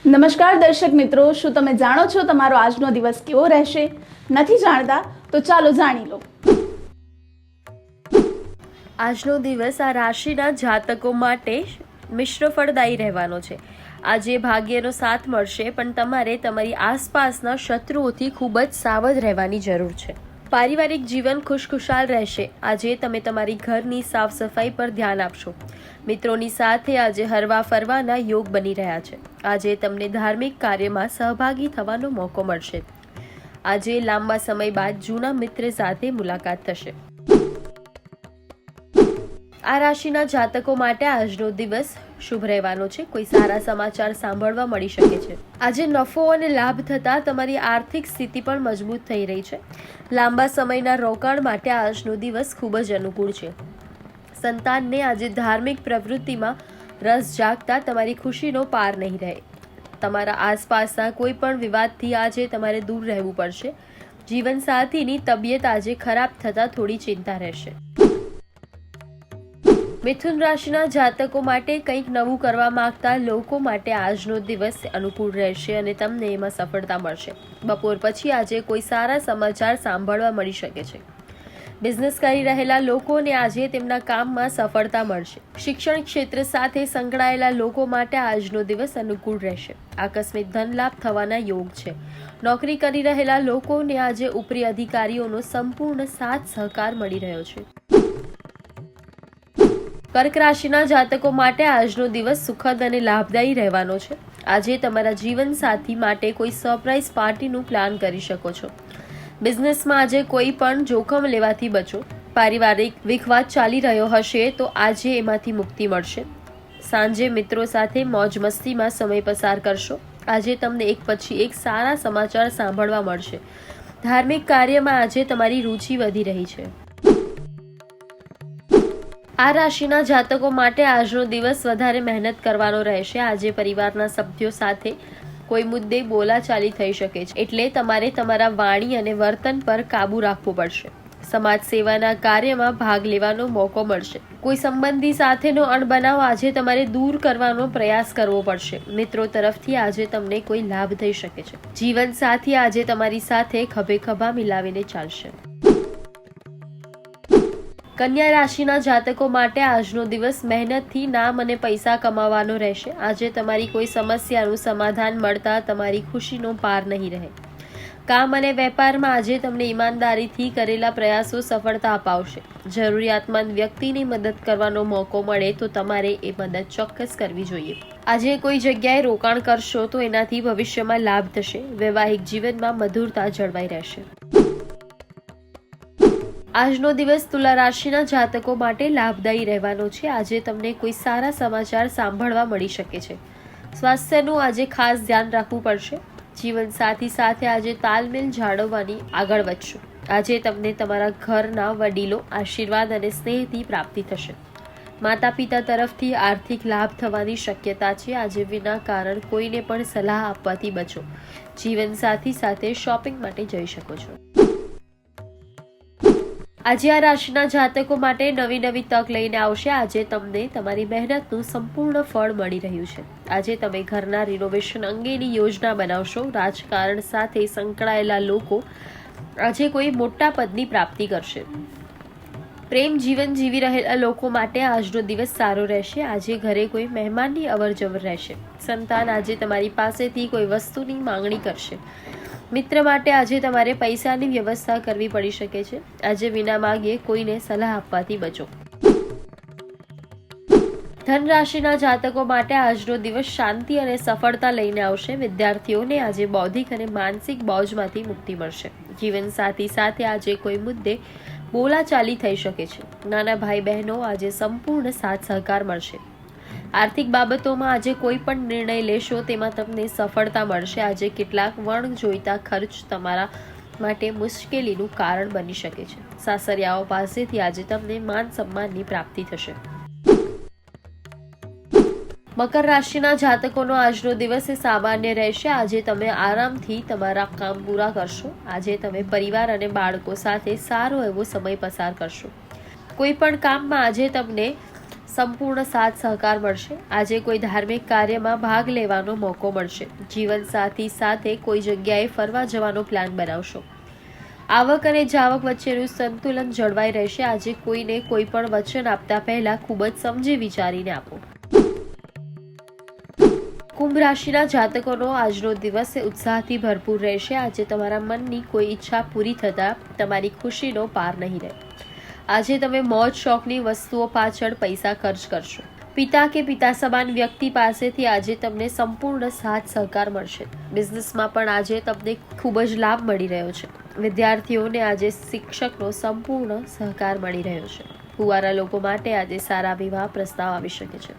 નમસ્કાર દર્શક મિત્રો, શું તમે જાણો છો તમારો આજનો દિવસ કેવો રહેશે? નથી જાણતા તો ચાલો જાણી લો. આજનો દિવસ આ રાશિના જાતકો માટે મિશ્ર ફળદાયી રહેવાનો છે. આજે ભાગ્યનો સાથ મળશે, પણ તમારે તમારી આસપાસના શત્રુઓથી ખૂબ જ સાવધ રહેવાની જરૂર છે. પારિવારિક જીવન ખુશખુશાલ રહેશે. આજે તમે તમારી ઘરની સાફ સફાઈ પર ધ્યાન આપશો. મિત્રોની સાથે આજે હરવા ફરવાના યોગ બની રહ્યા છે. આજે તમને ધાર્મિક કાર્યમાં સહભાગી થવાનો મોકો મળશે. આજે લાંબા સમય બાદ જૂના મિત્ર સાથે મુલાકાત થશે. આ રાશિના જાતકો માટે આજનો દિવસ શુભ રહેવાનો છે. કોઈ સારા સમાચાર સાંભળવા મળી શકે છે. આજે નફો અને લાભ થતા તમારી આર્થિક સ્થિતિ પણ મજબૂત થઈ રહી છે. લાંબા સમયના રોકાણ માટે આજનો દિવસ ખૂબ જ અનુકૂળ છે. સંતાનને આજે ધાર્મિક પ્રવૃત્તિમાં રસ જાગતા તમારી ખુશીનો પાર નહીં રહે. તમારા આસપાસના કોઈ પણ વિવાદથી આજે તમારે દૂર રહેવું પડશે. જીવનસાથીની તબિયત આજે ખરાબ થતા થોડી ચિંતા રહેશે. મિથુન રાશિના જાતકો માટે કંઈક નવું કરવા માંગતા લોકો માટે આજનો દિવસ અનુકૂળ રહેશે અને તમને એમાં સફળતા મળશે. બપોર પછી આજે કોઈ સારા સમાચાર સાંભળવા મળી શકે છે. બિઝનેસ કરી રહેલા લોકોને આજે તેમના કામમાં સફળતા મળશે. શિક્ષણ ક્ષેત્ર સાથે સંકળાયેલા લોકો માટે આજનો દિવસ અનુકૂળ રહેશે. આકસ્મિક ધન લાભ થવાના યોગ છે. નોકરી કરી રહેલા લોકોને આજે ઉપરી અધિકારીઓનો સંપૂર્ણ સાથ સહકાર મળી રહ્યો છે. કર્ક રાશિના જાતકો માટે આજનો દિવસ સુખદ અને લાભદાયી રહેવાનો છે. આજે તમારા જીવનસાથી માટે કોઈ સરપ્રાઇઝ પાર્ટીનું પ્લાન કરી શકો છો. બિઝનેસમાં આજે કોઈ પણ જોખમ લેવાથી બચો. પારિવારિક વિખવાદ ચાલી રહ્યો હશે તો આજે એમાંથી મુક્તિ મળશે. સાંજે મિત્રો સાથે મોજ મસ્તીમાં સમય પસાર કરશો. આજે તમને એક પછી એક સારા સમાચાર સાંભળવા મળશે. ધાર્મિક કાર્યમાં આજે તમારી રુચિ વધી રહી છે. આ રાશિના જાતકો માટે આજનો દિવસ વધારે મહેનત કરવાનો રહેશે. આજે પરિવારના સભ્યો સાથે કોઈ મુદ્દે બોલાચાલી થઈ શકે છે, એટલે તમારે તમારા વાણી અને વર્તન પર કાબૂ રાખવો પડશે. સમાજ સેવાના કાર્યમાં ભાગ લેવાનો મોકો મળશે. કોઈ સંબંધી સાથેનો અણબનાવ આજે તમારે દૂર કરવાનો પ્રયાસ કરવો પડશે. મિત્રો તરફથી આજે તમને કોઈ લાભ થઈ શકે છે. જીવનસાથી આજે તમારી સાથે ખભે ખભા મિલાવીને ચાલશે. કન્યા રાશિના જાતકો માટે આજનો દિવસ મહેનતથી નામ અને પૈસા કમાવાનો રહેશે. આજે તમારી કોઈ સમસ્યાનું સમાધાન મળતા તમારી ખુશીનો પાર નહીં રહે. કામ અને વેપારમાં આજે તમને ઈમાનદારીથી કરેલા પ્રયાસો સફળતા અપાવશે. જરૂરિયાતમંદ વ્યક્તિની મદદ કરવાનો મોકો મળે તો તમારે એ મદદ ચોક્કસ કરવી જોઈએ. આજે કોઈ જગ્યાએ રોકાણ કરશો તો એનાથી ભવિષ્યમાં લાભ થશે. વૈવાહિક જીવનમાં મધુરતા જળવાઈ રહેશે. આજનો દિવસ તુલા રાશિના જાતકો માટે લાભદાયી રહેવાનો છે. આજે તમને કોઈ સારા સમાચાર સાંભળવા મળી શકે છે. સ્વાસ્થ્યનું આજે ખાસ ધ્યાન રાખવું પડશે. જીવનસાથી સાથે આજે તાલમેલ જાળવવાની આગળ વધશો. આજે તમને તમારા ઘરના વડીલો આશીર્વાદ અને સ્નેહથી પ્રાપ્તિ થશે. માતા પિતા તરફથી આર્થિક લાભ થવાની શક્યતા છે. આજે વિના કારણ કોઈને પણ સલાહ આપવાથી બચો. જીવનસાથી સાથે શોપિંગ માટે જઈ શકો છો. આજે આ રાશિના જાતકો માટે નવી નવી તક લઈને આવશે. આજે તમને તમારી મહેનતનું સંપૂર્ણ ફળ મળી રહ્યું છે. આજે તમે ઘરના રિનોવેશન અંગેની યોજના બનાવશો. રાજકારણ સાથે સંકળાયેલા લોકો આજે કોઈ મોટા પદની પ્રાપ્તિ કરશે. પ્રેમ જીવન જીવી રહેલા લોકો માટે આજનો દિવસ સારો રહેશે. આજે ઘરે કોઈ મહેમાનની અવરજવર રહેશે. સંતાન આજે તમારી પાસેથી કોઈ વસ્તુની માંગણી કરશે. મિત્ર માટે આજે તમારે પૈસાની વ્યવસ્થા કરવી પડી શકે છે. આજે વિના માગે કોઈને સલાહ આપવાથી બચો. ધન રાશિના જાતકો માટે આજનો દિવસ શાંતિ અને સફળતા લઈને આવશે. વિદ્યાર્થીઓને આજે બૌદ્ધિક અને માનસિક બોજમાંથી મુક્તિ મળશે. જીવનસાથી સાથે આજે કોઈ મુદ્દે બોલાચાલી થઈ શકે છે. નાના ભાઈ બહેનો આજે સંપૂર્ણ સાથ સહકાર મળશે. આર્થિક બાબતોમાં આજે કોઈ પણ નિર્ણય લેશો તેમાં તમને સફળતા મળશે. આજે કેટલાક વણ જોઈતા ખર્ચ તમારા માટે મુશ્કેલીનું કારણ બની શકે છે. સાસરિયાઓ પાસેથી આજે તમને માન સન્માનની પ્રાપ્તિ થશે. મકર રાશિના જાતકોનો આજનો દિવસ સામાન્ય રહેશે. આજે તમે આરામથી તમારા કામ પૂરા કરશો. આજે તમે પરિવાર અને બાળકો સાથે સારો એવો સમય પસાર કરશો. કોઈ પણ કામમાં આજે તમને સંપૂર્ણ સાથ સહકાર મળશે. આજે કોઈ ધાર્મિક કાર્યમાં ભાગ લેવાનો મોકો મળશે. જીવનસાથી સાથે કોઈ જગ્યાએ ફરવા જવાનો પ્લાન બનાવશો. આવક અને જાવક વચ્ચેનું સંતુલન જળવાઈ રહેશે. આજે કોઈને કોઈ પણ વચન આપતા પહેલા ખૂબ જ સમજી વિચારીને આપો. કુંભ રાશિના જાતકોનો આજનો દિવસ ઉત્સાહથી ભરપૂર રહેશે. આજે તમારા મનની કોઈ ઈચ્છા પૂરી થતાં તમારી ખુશીનો પાર નહીં રહે. આજે તમે મોજ શોખની વસ્તુઓ પાછળ પૈસા ખર્ચ કરશો. પિતા કે પિતા સમાન વ્યક્તિ પાસેથી આજે તમને સંપૂર્ણ સાથ સહકાર મળશે. બિઝનેસમાં પણ આજે તમને ખૂબ જ લાભ મળી રહ્યો છે. વિદ્યાર્થીઓને આજે શિક્ષકનો સંપૂર્ણ સહકાર મળી રહ્યો છે. કુંવારા લોકો માટે આજે સારા વિવાહ પ્રસ્તાવ આવી શકે છે.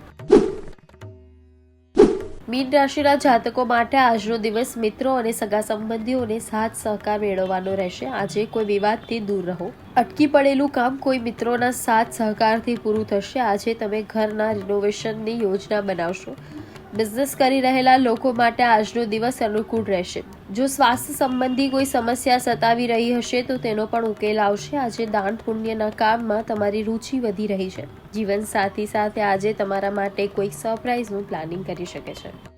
મીન રાશિના જાતકો માટે આજનો દિવસ મિત્રો અને સગા સંબંધીઓને સાથ સહકાર મેળવવાનો રહેશે. આજે કોઈ વિવાદથી દૂર રહો. અટકી પડેલું કામ કોઈ મિત્રોના સાથ સહકારથી પૂરું થશે. આજે તમે ઘરના રિનોવેશનની યોજના બનાવશો. બિઝનેસ કરી રહેલા લોકો માટે આજનો દિવસ અનુકૂળ રહેશે. જો સ્વાસ્થ્ય સંબંધી કોઈ સમસ્યા સતાવી રહી હશે તો તેનો પણ ઉકેલ આવશે. આજે દાન પુણ્યના કામમાં તમારી રુચિ વધી રહી છે. જીવનસાથી સાથે આજે તમારા માટે કોઈ સરપ્રાઇઝનું પ્લાનિંગ કરી શકે છે.